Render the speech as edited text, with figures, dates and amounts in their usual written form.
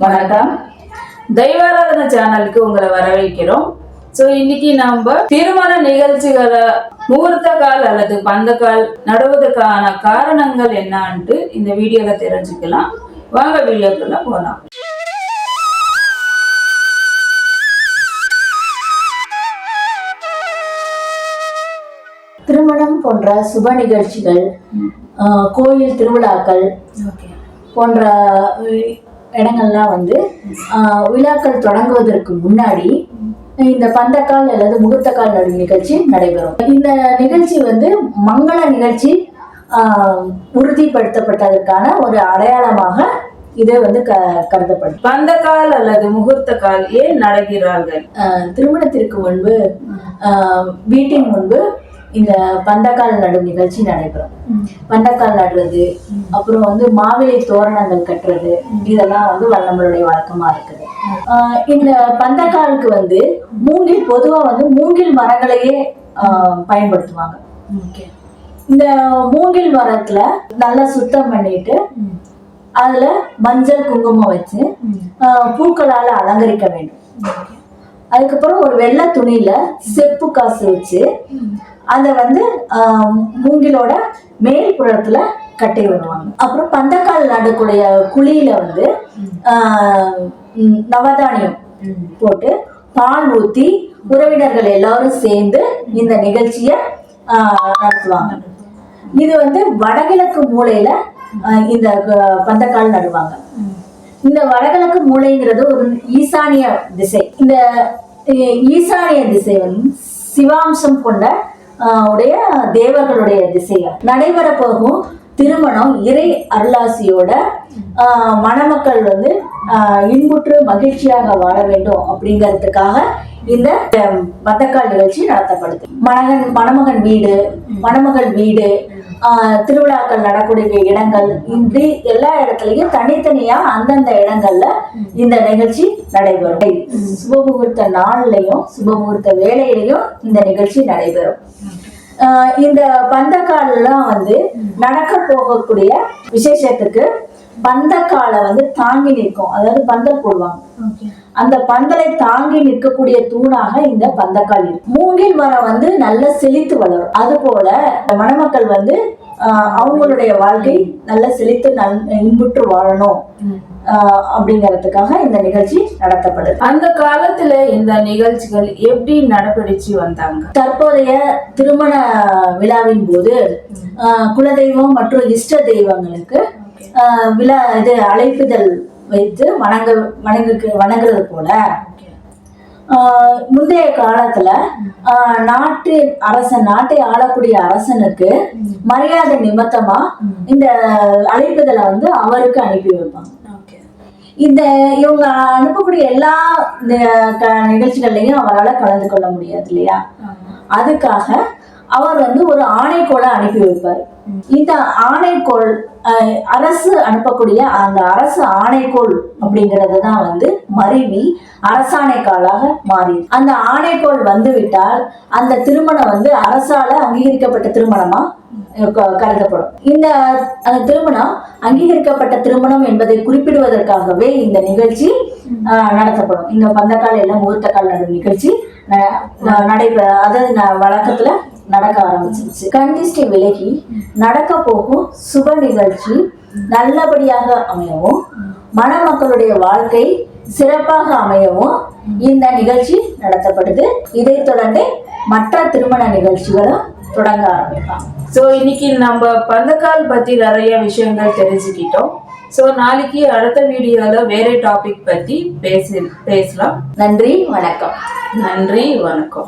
வணக்கம். தெய்வாராதனை சேனலுக்கு உங்களை வரவேற்கிறோம். இன்னைக்கு நம்ம திருமண நிகழ்ச்சிகளை முகூர்த்த கால் அல்லது பந்தக்கால் நடுவதற்கான காரணங்கள் என்னன்னு இந்த வீடியோல தெரிஞ்சுக்கலாம். வாங்க வீடியோக்குள்ள போலாம். திருமணம் போன்ற சுப நிகழ்ச்சிகள், கோயில் திருவிழாக்கள் போன்ற இடங்கள்லாம் விழாக்கள் தொடங்குவதற்கு முன்னாடி இந்த பந்தக்கால் அல்லது முகூர்த்தக்கால் நடும் நிகழ்ச்சி நடைபெறும். இந்த நிகழ்ச்சி மங்கள நிகழ்ச்சி உறுதிப்படுத்தப்பட்டதற்கான ஒரு அடையாளமாக இது கருதப்படும். பந்தக்கால் அல்லது முகூர்த்த கால் ஏன் நடக்கிறார்கள்? திருமணத்திற்கு முன்பு வீட்டின் முன்பு இந்த பந்தக்கால் நடும் நிகழ்ச்சி நடைபெறும். பந்தக்கால் நடுறது, அப்புறம் மாவிலை தோரணங்கள் கட்டுறது, இதெல்லாம் நம்மளுடைய வழக்கமா இருக்குது. இந்த பந்தக்காலுக்கு மூங்கில் பொதுவா மூங்கில் மரங்களையே பயன்படுத்துவாங்க. இந்த மூங்கில் மரத்துல நல்லா சுத்தம் பண்ணிட்டு அதுல மஞ்சள் குங்குமம் வச்சு பூக்களால அலங்கரிக்க வேண்டும். அதுக்கப்புறம் ஒரு வெள்ளை துணியில செப்பு காசு வச்சு அதை மூங்கிலோட மேல் புறத்துல கட்டி விடுவாங்க. அப்புறம் பந்தக்கால் நடக்கூடிய குழியில நவதானியம் போட்டு பால் ஊத்தி உறவினர்கள் எல்லாரும் சேர்ந்து இந்த நிகழ்ச்சிய நடத்துவாங்க. இது வடகிழக்கு மூலையில இந்த பந்தக்கால் நடுவாங்க. இந்த வடகிழக்கு மூலைங்கிறது ஒரு ஈசானிய திசை. இந்த ஈசானிய திசை சிவாம்சம் கொண்ட உடைய தேவர்களுடைய திசையா நடைபெற போகும் திருமணம் இறை அருளாசியோட மணமக்கள் இன்புற்று மகிழ்ச்சியாக வாழ வேண்டும் அப்படிங்கிறதுக்காக இந்த பந்தக்கால் நிகழ்ச்சி நடத்தப்படுது. மணமகன் வீடு, மணமகள் வீடு, திருவிழாக்கள் நடக்கூடிய இடங்கள், இப்படி எல்லா இடத்துலயும் தனித்தனியா அந்தந்த இடங்கள்ல இந்த நிகழ்ச்சி நடைபெறும். சுபமுகூர்த்த நாள்லயும் சுபமுகூர்த்த வேலையிலையும் இந்த நிகழ்ச்சி நடைபெறும். இந்த பந்தக்கால்லாம் நடக்க போகக்கூடிய விசேஷத்துக்கு பந்தக்காலை தாங்கி நிற்கும். அதாவது பந்தல் போடுவாங்க. அந்த பந்தலை தாங்கி நிற்கக்கூடிய தூணாக இந்த பந்தக்கால் இருக்கு. மூங்கில் மரம் நல்ல செழித்து வளரும். அது போல மணமக்கள் அவங்களுடைய வாழ்க்கை நல்ல செழித்து இன்புற்று வாழணும் அப்படிங்கறதுக்காக இந்த நிகழ்ச்சி நடத்தப்படுது. அந்த காலத்துல இந்த நிகழ்ச்சிகள் எப்படி நடைபெற்று வந்தாங்க? தற்போதைய திருமண விழாவின் போது குலதெய்வம் மற்றும் இஷ்ட தெய்வங்களுக்கு அழைப்புதல் வைத்து வணங்குறது போல முந்தைய காலத்துல நாட்டை ஆளக்கூடிய அரசனுக்கு மரியாதை நிமித்தமா இந்த அழைப்புதலை அவருக்கு அனுப்பி வைப்பாங்க. இவங்க அனுப்பக்கூடிய எல்லா நிகழ்ச்சிகள்லயும் அவரால் கலந்து கொள்ள முடியாது இல்லையா? அதுக்காக அவர் ஒரு ஆணைக்கோளை அனுப்பி வைப்பார். இந்த ஆணைக்கோள் அரசு அனுப்பக்கூடிய அந்த அரசு ஆணைக்கோள் அப்படிங்கிறது தான் மருவி அரசாணைக்காலாக மாறி அந்த ஆணைக்கோள் விட்டால் அந்த திருமணம் அரசால அங்கீகரிக்கப்பட்ட திருமணமா கருதப்படும். இந்த திருமணம் அங்கீகரிக்கப்பட்ட திருமணம் என்பதை குறிப்பிடுவதற்காகவே இந்த நிகழ்ச்சி நடத்தப்படும். இந்த பந்தக்கால் எல்லாம் முகூர்த்தக்கால் நடும் நிகழ்ச்சி வழக்கத்துல நடக்க ஆரம்பிச்சிருச்சு. கண்டிஷ்டி விலகி நடக்க போகும் சுப நிகழ்ச்சி நல்லபடியாக அமையவும் மணமக்களுடைய வாழ்க்கை சிறப்பாக அமையவும் இந்த நிகழ்ச்சி நடத்தப்படுது. இதைத் தொடர்ந்து மற்ற திருமண நிகழ்ச்சிகளும் தொடங்க ஆரம்பிப்பாங்க. இன்னைக்கு நம்ம பந்தக்கால் பத்தி நிறைய விஷயங்கள் தெரிஞ்சுக்கிட்டோம். நாளைக்கு அடுத்த வீடியோல வேற டாபிக் பத்தி பேசலாம். நன்றி, வணக்கம். நன்றி, வணக்கம்.